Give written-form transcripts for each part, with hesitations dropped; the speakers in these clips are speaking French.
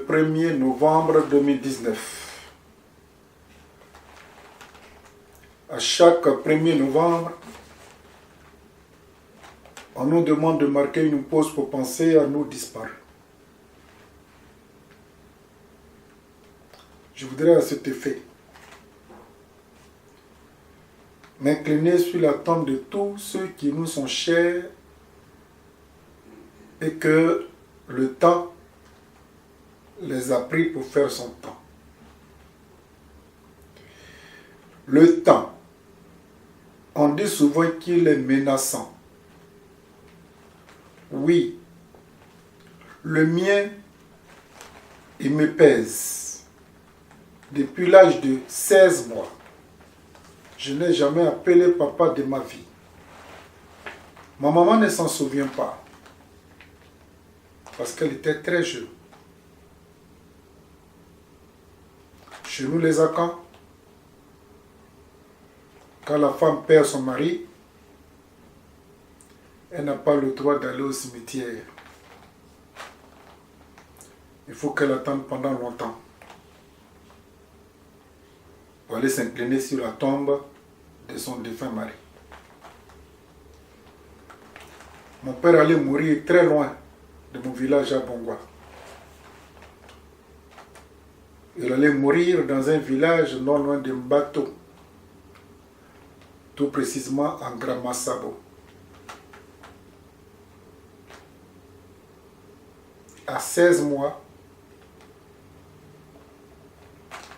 1er novembre 2019. À chaque 1er novembre, on nous demande de marquer une pause pour penser à nos disparus. Je voudrais à cet effet m'incliner sur la tombe de tous ceux qui nous sont chers et que le temps les a pris pour faire son temps. Le temps, on dit souvent qu'il est menaçant. Oui, le mien, il me pèse. Depuis l'âge de 16 mois, je n'ai jamais appelé papa de ma vie. Ma maman ne s'en souvient pas, parce qu'elle était très jeune. Chez nous, les Akans, quand la femme perd son mari, elle n'a pas le droit d'aller au cimetière. Il faut qu'elle attende pendant longtemps pour aller s'incliner sur la tombe de son défunt mari. Mon père allait mourir très loin de mon village à Bongwa. Il allait mourir dans un village non loin de Mbato, tout précisément en Gramasabo. À 16 mois,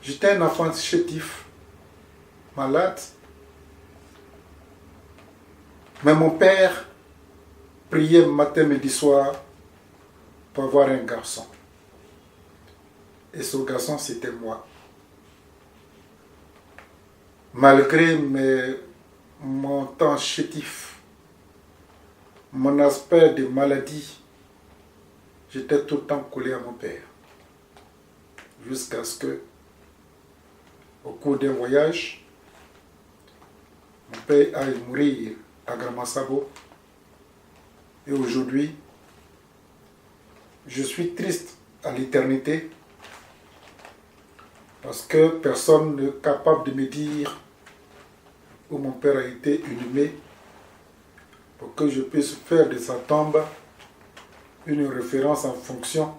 j'étais un enfant chétif, malade, mais mon père priait matin, midi, soir pour avoir un garçon. Et ce garçon, c'était moi. Malgré mon temps chétif, mon aspect de maladie, j'étais tout le temps collé à mon père. Jusqu'à ce que, au cours d'un voyage, mon père aille mourir à Gramasabo. Et aujourd'hui, je suis triste à l'éternité parce que personne n'est capable de me dire où mon père a été inhumé pour que je puisse faire de sa tombe une référence en fonction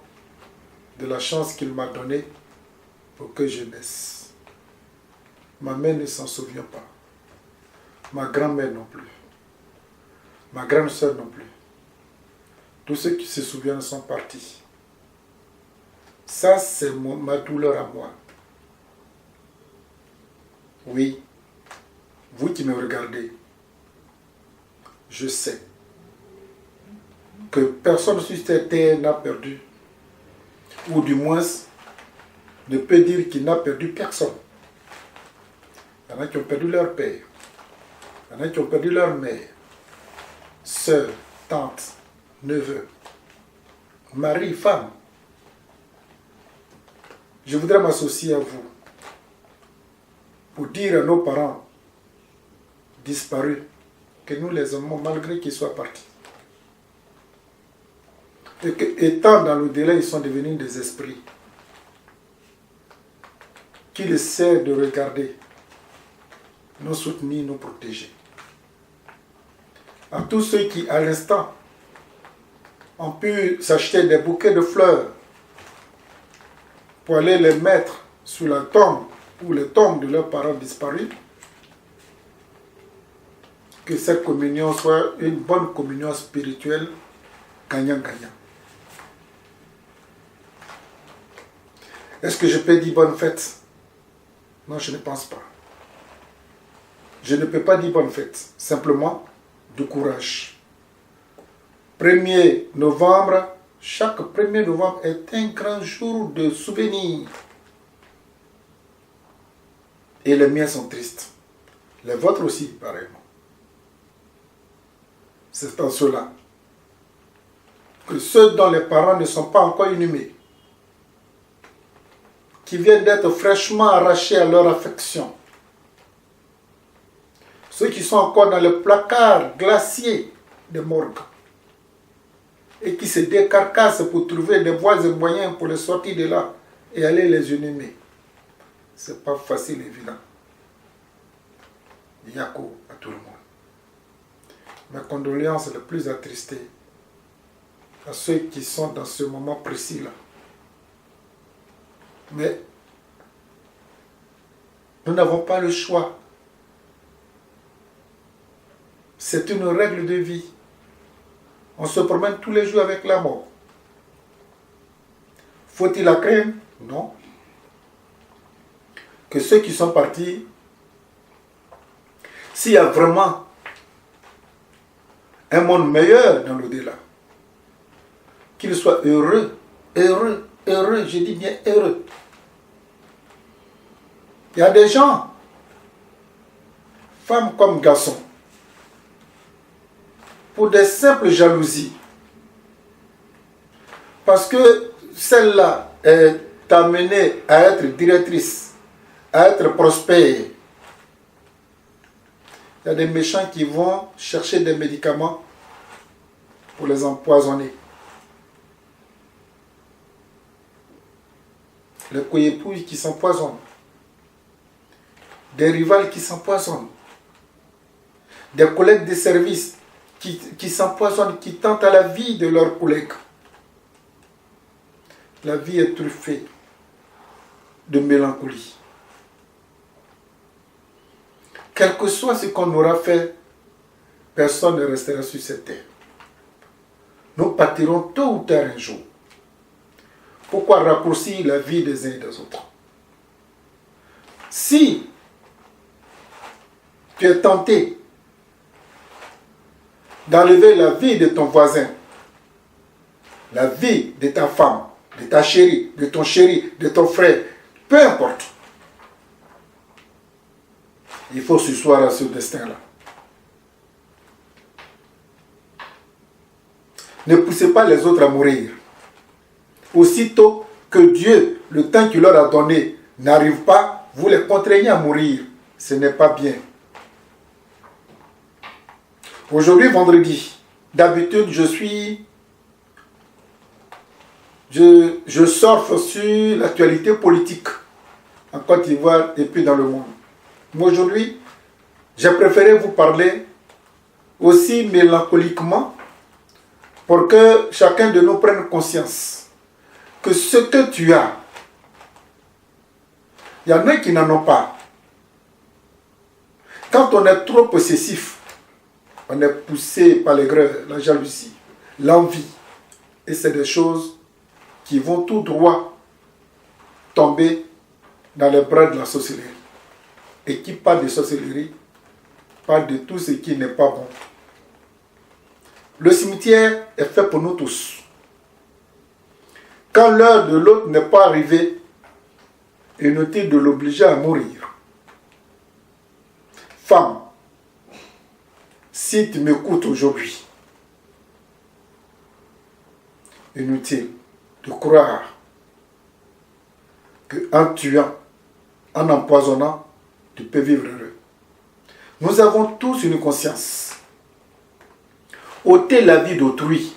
de la chance qu'il m'a donnée pour que je naisse. Ma mère ne s'en souvient pas. Ma grand-mère non plus. Ma grande sœur non plus. Tous ceux qui se souviennent sont partis. Ça, c'est ma douleur à moi. Oui, vous qui me regardez, je sais que personne sur cette terre n'a perdu, ou du moins ne peut dire qu'il n'a perdu personne. Il y en a qui ont perdu leur père, il y en a qui ont perdu leur mère, sœur, tante, neveu, mari, femme. Je voudrais m'associer à vous pour dire à nos parents disparus que nous les aimons malgré qu'ils soient partis. Et qu'étant dans le délai, ils sont devenus des esprits qu'ils essaient de regarder, nous soutenir, nous protéger. À tous ceux qui, à l'instant, ont pu s'acheter des bouquets de fleurs pour aller les mettre sur la tombe ou les tombes de leurs parents disparus, que cette communion soit une bonne communion spirituelle gagnant-gagnant. Est-ce que je peux dire bonne fête? Non, je ne pense pas. Je ne peux pas dire bonne fête, simplement du courage. 1er novembre, chaque 1er novembre est un grand jour de souvenir. Et les miens sont tristes. Les vôtres aussi, pareillement. C'est en cela que ceux dont les parents ne sont pas encore inhumés, qui viennent d'être fraîchement arrachés à leur affection, ceux qui sont encore dans le placard glacier des morgues, et qui se décarcassent pour trouver des voies et moyens pour les sortir de là et aller les inhumer. Ce n'est pas facile, évident. Yako à tout le monde. Mes condoléances les plus attristées à ceux qui sont dans ce moment précis-là. Mais nous n'avons pas le choix. C'est une règle de vie. On se promène tous les jours avec la mort. Faut-il la craindre? Non. Que ceux qui sont partis, s'il y a vraiment un monde meilleur dans l'au-delà, qu'ils soient heureux, heureux, heureux, je dis bien heureux. Il y a des gens, femmes comme garçons, pour des simples jalousies, parce que celle-là est amenée à être directrice, à être prospère. Il y a des méchants qui vont chercher des médicaments pour les empoisonner. Les coépouilles qui s'empoisonnent. Des rivales qui s'empoisonnent. Des collègues de service qui s'empoisonnent, qui tentent à la vie de leurs collègues. La vie est truffée de mélancolie. Quel que soit ce qu'on aura fait, personne ne restera sur cette terre. Nous partirons tôt ou tard un jour. Pourquoi raccourcir la vie des uns et des autres? Si tu es tenté d'enlever la vie de ton voisin, la vie de ta femme, de ta chérie, de ton chéri, de ton frère, peu importe, il faut s'asseoir à ce destin-là. Ne poussez pas les autres à mourir. Aussitôt que Dieu, le temps qu'il leur a donné, n'arrive pas, vous les contraignez à mourir. Ce n'est pas bien. Aujourd'hui, vendredi, d'habitude, je surfe sur l'actualité politique en Côte d'Ivoire et puis dans le monde. Mais aujourd'hui, j'ai préféré vous parler aussi mélancoliquement pour que chacun de nous prenne conscience que ce que tu as, il y en a qui n'en ont pas. Quand on est trop possessif, on est poussé par l'aigreur, la jalousie, l'envie. Et c'est des choses qui vont tout droit tomber dans les bras de la sorcellerie. Et qui parle de sorcellerie, parle de tout ce qui n'est pas bon. Le cimetière est fait pour nous tous. Quand l'heure de l'autre n'est pas arrivée, inutile de l'obliger à mourir. Femme, si tu m'écoutes aujourd'hui, inutile de croire qu'en tuant, en empoisonnant, tu peux vivre heureux. Nous avons tous une conscience. Ôter la vie d'autrui,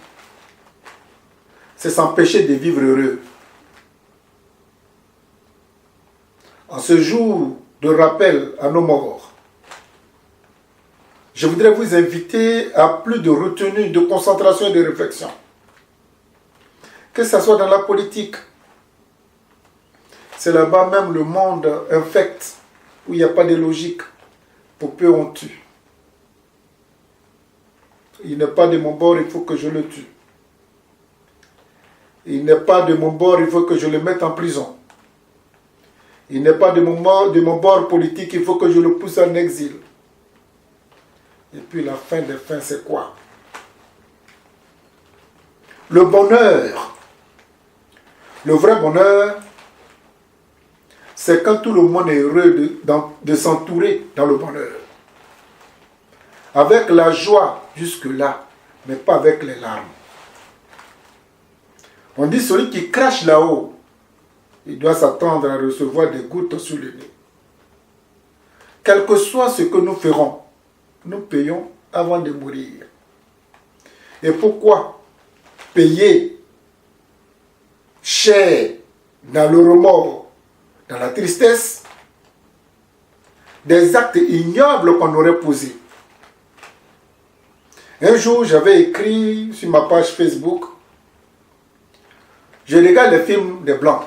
c'est s'empêcher de vivre heureux. En ce jour de rappel à nos morts, je voudrais vous inviter à plus de retenue, de concentration et de réflexion. Que ce soit dans la politique, c'est là-bas même le monde infect, où il n'y a pas de logique. Pour peu on tue. Il n'est pas de mon bord, il faut que je le tue. Il n'est pas de mon bord, il faut que je le mette en prison. Il n'est pas de mon bord politique, il faut que je le pousse en exil. Et puis la fin des fins, c'est quoi? Le bonheur. Le vrai bonheur, c'est quand tout le monde est heureux de s'entourer dans le bonheur. Avec la joie jusque-là, mais pas avec les larmes. On dit celui qui crache là-haut, il doit s'attendre à recevoir des gouttes sur le nez. Quel que soit ce que nous ferons, nous payons avant de mourir. Et pourquoi payer cher dans le remords, dans la tristesse, des actes ignobles qu'on aurait posés. Un jour, j'avais écrit sur ma page Facebook, je regarde les films des Blancs.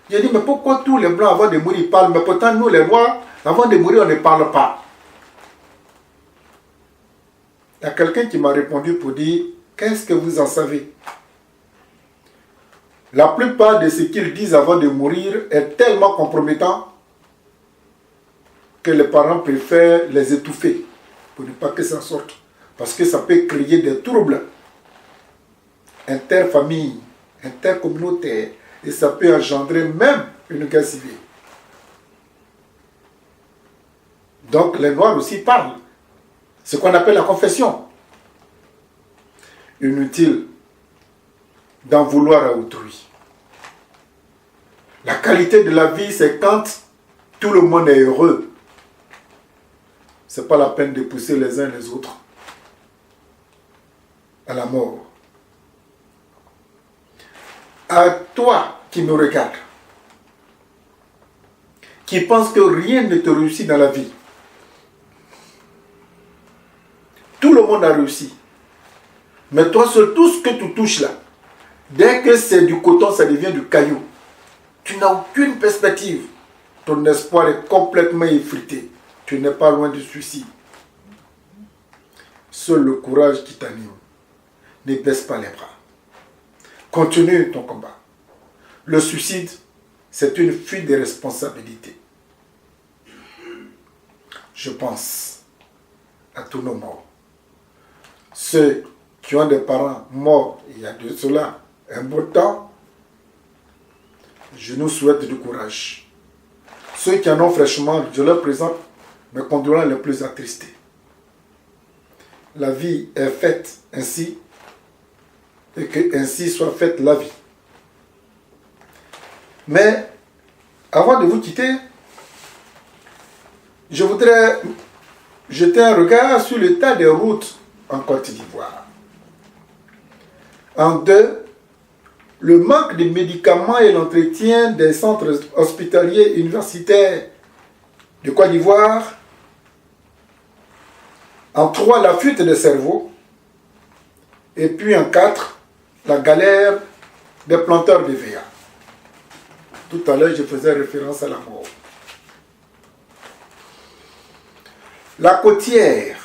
J'ai dit, mais pourquoi tous les Blancs avant de mourir parlent, mais pourtant nous les Noirs, avant de mourir, on ne parle pas. Il y a quelqu'un qui m'a répondu pour dire, qu'est-ce que vous en savez? La plupart de ce qu'ils disent avant de mourir est tellement compromettant que les parents préfèrent les étouffer pour ne pas que ça sorte. Parce que ça peut créer des troubles interfamilles, intercommunautaires, et ça peut engendrer même une guerre civile. Donc les Noirs aussi parlent. Ce qu'on appelle la confession. Inutile d'en vouloir à autrui. La qualité de la vie, c'est quand tout le monde est heureux. Ce n'est pas la peine de pousser les uns les autres à la mort. À toi qui me regardes, qui pense que rien ne te réussit dans la vie. Tout le monde a réussi. Mais toi, sur tout ce que tu touches là, dès que c'est du coton, ça devient du caillou. Tu n'as aucune perspective. Ton espoir est complètement effrité. Tu n'es pas loin du suicide. Seul le courage qui t'anime. Ne baisse pas les bras. Continue ton combat. Le suicide, c'est une fuite des responsabilités. Je pense à tous nos morts. Ceux qui ont des parents morts il y a de cela un bon temps, je nous souhaite du courage. Ceux qui en ont fraîchement, je leur présente mes condoléances les plus attristées. La vie est faite ainsi, et que ainsi soit faite la vie. Mais avant de vous quitter, je voudrais jeter un regard sur l'état des routes en Côte d'Ivoire. En deux, le manque de médicaments et l'entretien des centres hospitaliers universitaires de Côte d'Ivoire. En trois, la fuite des cerveaux. Et puis en quatre, la galère des planteurs de VA. Tout à l'heure, je faisais référence à la mort. La côtière,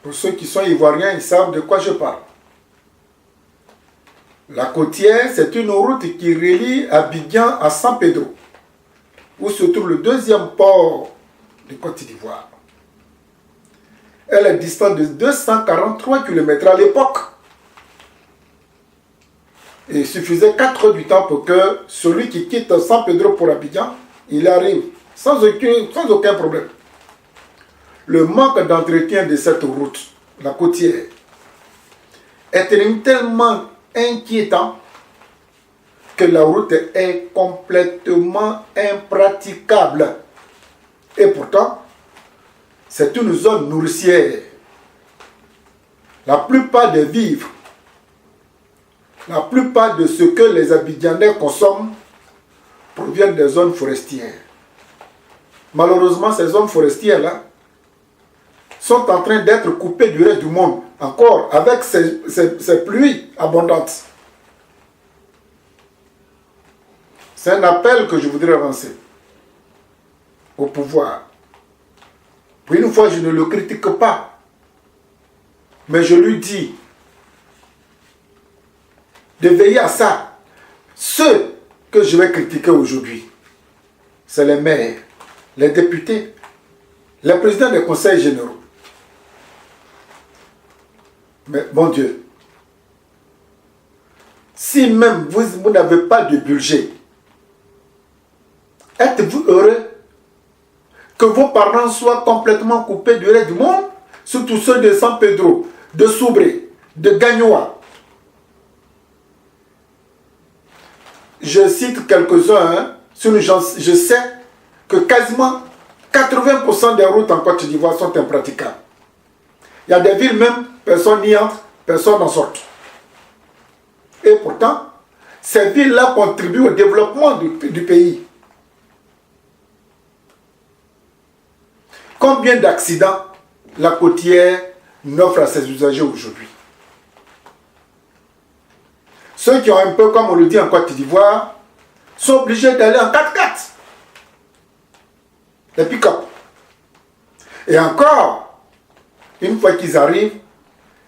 pour ceux qui sont ivoiriens, ils savent de quoi je parle. La côtière, c'est une route qui relie Abidjan à San Pedro, où se trouve le deuxième port de Côte d'Ivoire. Elle est distante de 243 km à l'époque. Et il suffisait 4 heures du temps pour que celui qui quitte San Pedro pour Abidjan, il arrive sans aucun problème. Le manque d'entretien de cette route, la côtière, est tellement inquiétant que la route est complètement impraticable. Et pourtant, c'est une zone nourricière. La plupart des vivres, la plupart de ce que les Abidjanais consomment proviennent des zones forestières. Malheureusement, ces zones forestières-là sont en train d'être coupées du reste du monde, encore avec ces pluies abondantes. C'est un appel que je voudrais lancer au pouvoir. Pour une fois, je ne le critique pas, mais je lui dis de veiller à ça. Ceux que je vais critiquer aujourd'hui, c'est les maires, les députés, les présidents des conseils généraux. Mais bon Dieu, si même vous n'avez pas de budget, êtes-vous heureux que vos parents soient complètement coupés du reste du monde, surtout ceux de San Pedro, de Soubré, de Gagnoa? Je cite quelques-uns, je sais que quasiment 80% des routes en Côte d'Ivoire sont impraticables. Il y a des villes même, personne n'y entre, personne n'en sort. Et pourtant, ces villes-là contribuent au développement du pays. Combien d'accidents la côtière n'offre à ses usagers aujourd'hui? Ceux qui ont un peu, comme on le dit en Côte d'Ivoire, sont obligés d'aller en 4x4. Les pick-up. Et encore, une fois qu'ils arrivent,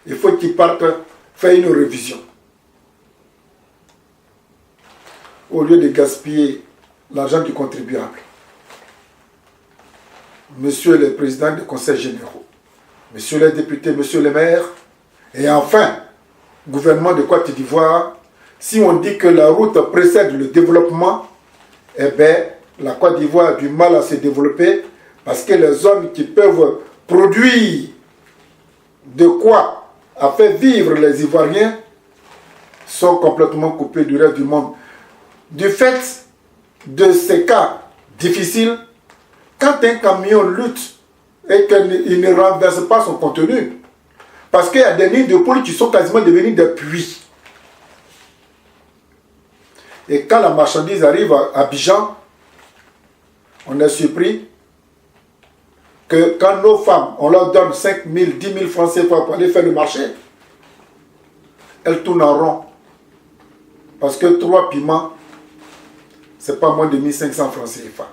il faut qu'ils partent faire une révision. Au lieu de gaspiller l'argent du contribuable. Monsieur le président des conseils généraux, monsieur les députés, monsieur le maire, et enfin, gouvernement de Côte d'Ivoire, si on dit que la route précède le développement, eh bien, la Côte d'Ivoire a du mal à se développer parce que les zones qui peuvent produire de quoi à faire vivre les Ivoiriens sont complètement coupées du reste du monde. Du fait de ces cas difficiles, quand un camion lutte et qu'il ne renverse pas son contenu, parce qu'il y a des nids de poules qui sont quasiment devenus des puits. Et quand la marchandise arrive à Abidjan, on est surpris que quand nos femmes, on leur donne 5 000, 10 000 francs CFA pour aller faire le marché, elles tournent en rond. Parce que 3 piments, c'est pas moins de 1500 francs CFA.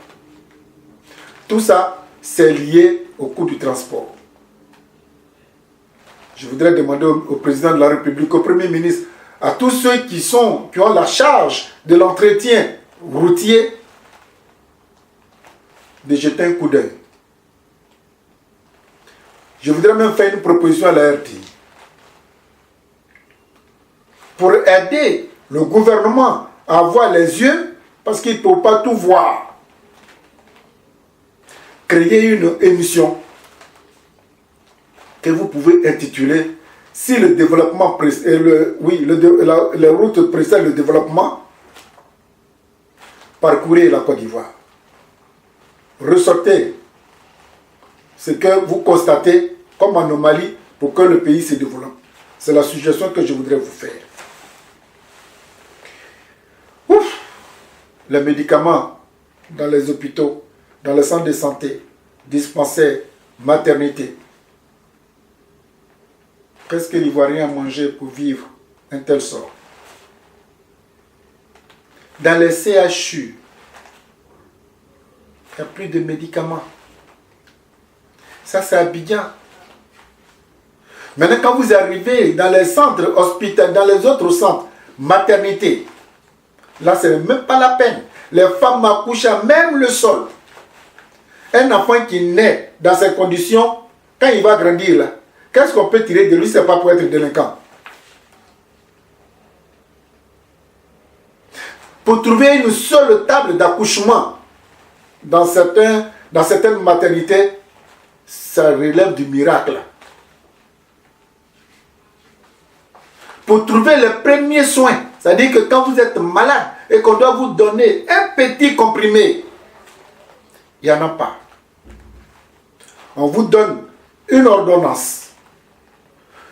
Tout ça, c'est lié au coût du transport. Je voudrais demander au président de la République, au Premier ministre, à tous ceux qui ont la charge de l'entretien routier, de jeter un coup d'œil. Je voudrais même faire une proposition à la RTI. Pour aider le gouvernement à avoir les yeux, parce qu'il ne peut pas tout voir. Créer une émission que vous pouvez intituler « Si le développement les routes précèdent le développement, parcourez la Côte d'Ivoire. Ressortez ce que vous constatez comme anomalie pour que le pays se développe. » C'est la suggestion que je voudrais vous faire. Ouf! Les médicaments dans les hôpitaux, dans les centres de santé, dispensaires, maternités. Qu'est-ce que l'Ivoirien a mangé pour vivre un tel sort? Dans les CHU, il n'y a plus de médicaments. Ça, c'est Abidjan. Maintenant, quand vous arrivez dans les centres hospitaliers, dans les autres centres, maternité, là, ce n'est même pas la peine. Les femmes accouchent à même le sol. Un enfant qui naît dans ces conditions, quand il va grandir là, qu'est-ce qu'on peut tirer de lui? Ce n'est pas pour être délinquant. Pour trouver une seule table d'accouchement dans certaines maternités, ça relève du miracle. Pour trouver les premiers soins, c'est-à-dire que quand vous êtes malade et qu'on doit vous donner un petit comprimé, il n'y en a pas. On vous donne une ordonnance.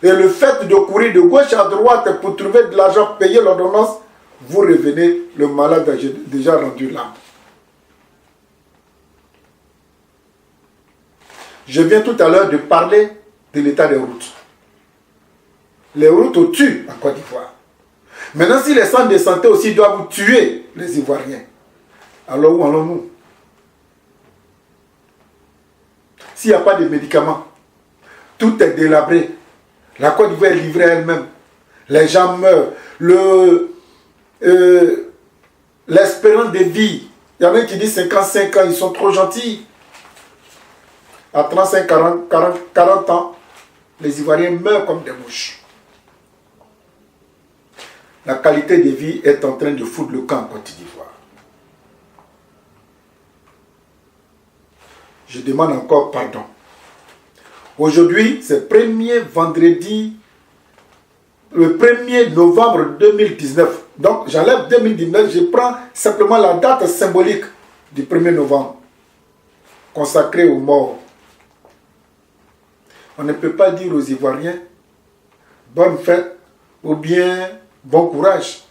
Et le fait de courir de gauche à droite pour trouver de l'argent pour payer l'ordonnance, vous revenez, le malade a déjà rendu l'âme. Je viens tout à l'heure de parler de l'état des routes. Les routes tuent en Côte d'Ivoire. Maintenant, si les centres de santé aussi doivent tuer les Ivoiriens, alors où allons-nous? S'il n'y a pas de médicaments, tout est délabré. La Côte d'Ivoire est livrée à elle-même. Les gens meurent. L'espérance de vie, il y en a qui disent 55 ans, ils sont trop gentils. À 35, 40 ans, les Ivoiriens meurent comme des mouches. La qualité de vie est en train de foutre le camp en Côte d'Ivoire. Je demande encore pardon. Aujourd'hui, c'est le 1er novembre 2019. Donc, j'enlève 2019, je prends simplement la date symbolique du 1er novembre, consacrée aux morts. On ne peut pas dire aux Ivoiriens, bonne fête, ou bien Bon courage.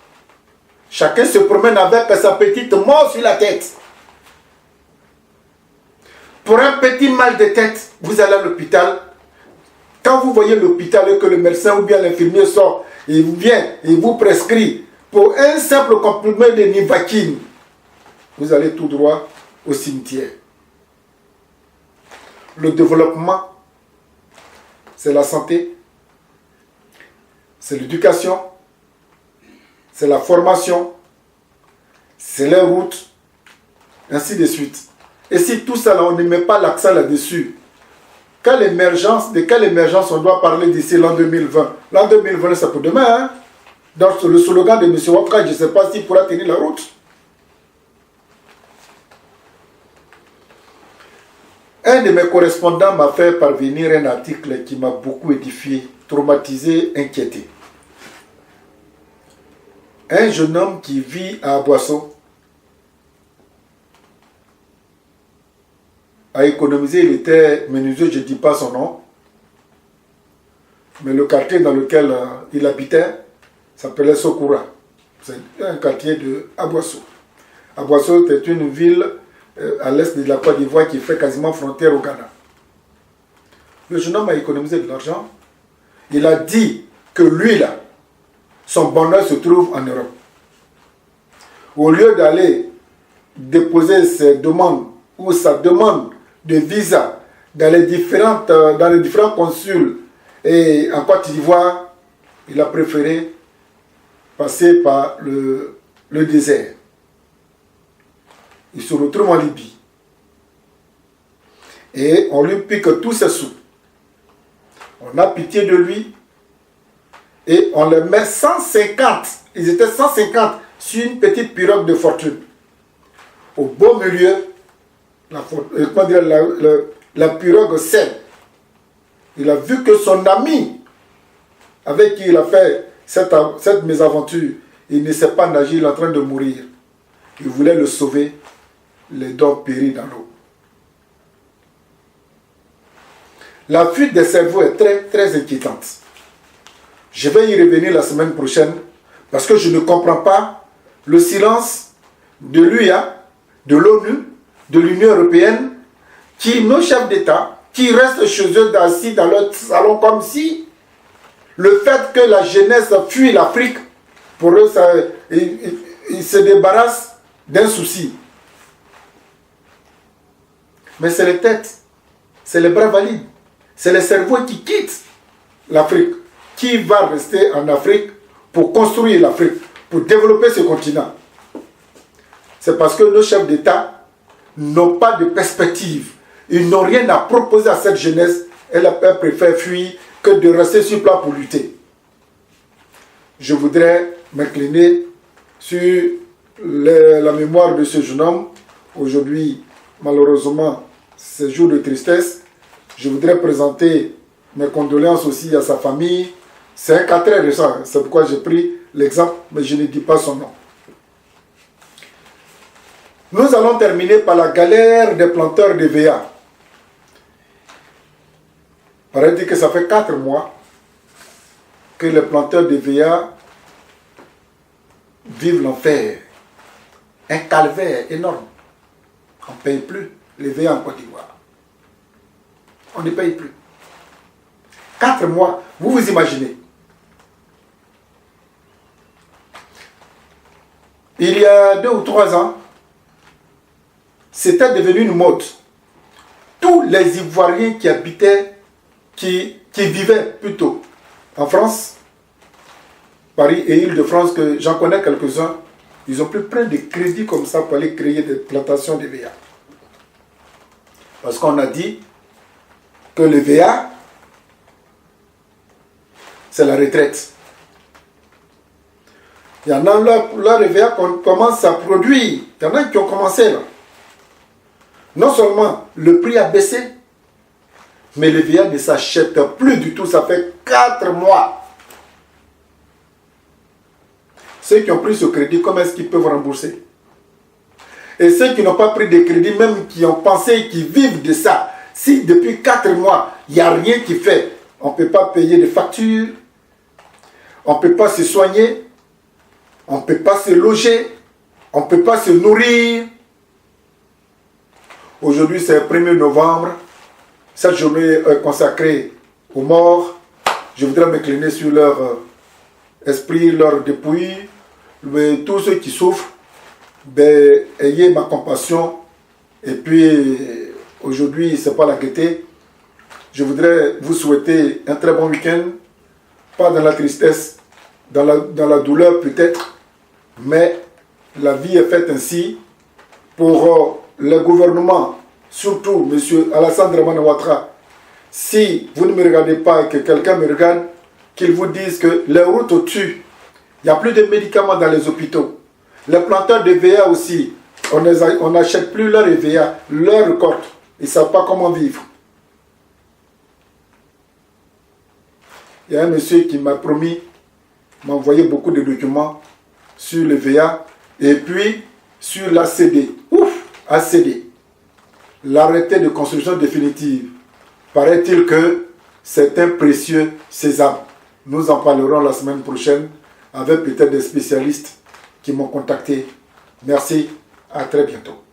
Chacun se promène avec sa petite mort sur la tête. Pour un petit mal de tête, vous allez à l'hôpital. Quand vous voyez l'hôpital et que le médecin ou bien l'infirmier sort, il vient et vous prescrit pour un simple comprimé de Nivaquine, vous allez tout droit au cimetière. Le développement, c'est la santé, c'est l'éducation, c'est la formation, c'est les routes, ainsi de suite. Et si tout ça, là, on ne met pas l'accent là-dessus, de quelle émergence on doit parler d'ici l'an 2020? L'an 2020, c'est pour demain. Hein? Dans le slogan de M. Ouattara, je ne sais pas s'il pourra tenir la route. Un de mes correspondants m'a fait parvenir un article qui m'a beaucoup édifié, traumatisé, inquiété. Un jeune homme qui vit à Boisseau a économisé, il était menuisier, je ne dis pas son nom, mais le quartier dans lequel il habitait s'appelait Sokoura. C'est un quartier de Aboissou. Aboissou est une ville à l'est de la Côte d'Ivoire qui fait quasiment frontière au Ghana. Le jeune homme a économisé de l'argent. Il a dit que lui, là, son bonheur se trouve en Europe. Au lieu d'aller déposer ses demandes ou sa demande de visa dans les différents consuls et en Côte d'Ivoire, il a préféré passer par le désert. Il se retrouve en Libye. Et on lui pique tous ses sous. On a pitié de lui et on le met 150. Ils étaient 150 sur une petite pirogue de fortune. Au beau milieu, la pirogue cède. Il a vu que son ami, avec qui il a fait cette mésaventure, il ne sait pas nager, il est en train de mourir. Il voulait le sauver, les dents périt dans l'eau. La fuite des cerveaux est très, très inquiétante. Je vais y revenir la semaine prochaine parce que je ne comprends pas le silence de l'UA, de l'ONU, de l'Union européenne, nos chefs d'État, qui restent chez eux assis dans leur salon comme si le fait que la jeunesse fuit l'Afrique, pour eux, ils se débarrassent d'un souci. Mais c'est les têtes, c'est les bras valides, c'est les cerveaux qui quittent l'Afrique. Qui va rester en Afrique pour construire l'Afrique, pour développer ce continent? C'est parce que nos chefs d'État n'ont pas de perspective. Ils n'ont rien à proposer à cette jeunesse. Elle préfère fuir que de rester sur place pour lutter. Je voudrais m'incliner sur la mémoire de ce jeune homme. Aujourd'hui, malheureusement, c'est jour de tristesse. Je voudrais présenter mes condoléances aussi à sa famille. C'est un cas très récent, c'est pourquoi j'ai pris l'exemple, mais je ne dis pas son nom. Nous allons terminer par la galère des planteurs de VA. Il paraît dire que ça fait 4 mois que les planteurs de VA vivent l'enfer. Un calvaire énorme. On ne paye plus les VA en Côte d'Ivoire. On ne paye plus. 4 mois, vous vous imaginez. Il y a 2 ou 3 ans, c'était devenu une mode. Tous les Ivoiriens qui habitaient, qui vivaient plutôt en France, Paris et Île-de-France, que j'en connais quelques-uns, ils ont pu prendre des crédits comme ça pour aller créer des plantations de VA. Parce qu'on a dit que le VA, c'est la retraite. Il y en a là, le VA commence à produire. Il y en a qui ont commencé là. Non seulement le prix a baissé, mais le VA ne s'achète plus du tout. Ça fait 4 mois. Ceux qui ont pris ce crédit, comment est-ce qu'ils peuvent rembourser? Et ceux qui n'ont pas pris de crédit, même qui ont pensé qu'ils vivent de ça, si depuis 4 mois, il n'y a rien qui fait, on ne peut pas payer de factures, on ne peut pas se soigner, on ne peut pas se loger, on ne peut pas se nourrir. Aujourd'hui, c'est le 1er novembre. Cette journée est consacrée aux morts. Je voudrais m'incliner sur leur esprit, leur dépouille. Mais tous ceux qui souffrent, ben, ayez ma compassion. Et puis, aujourd'hui, ce n'est pas la gaieté. Je voudrais vous souhaiter un très bon week-end. Pas dans la tristesse, dans la douleur peut-être. Mais la vie est faite ainsi. Pour le gouvernement, surtout M. Alassane Dramane Ouattara, si vous ne me regardez pas et que quelqu'un me regarde, qu'il vous dise que les routes tuent. Il n'y a plus de médicaments dans les hôpitaux. Les planteurs de EVA aussi, on n'achète plus leur EVA, leur récolte. Ils ne savent pas comment vivre. Il y a un monsieur qui m'a promis, m'a envoyé beaucoup de documents sur l'EVA et puis sur l'ACD. Ouf, ACD. L'arrêté de construction définitive. Paraît-il que c'est un précieux sésame. Nous en parlerons la semaine prochaine avec peut-être des spécialistes qui m'ont contacté. Merci, à très bientôt.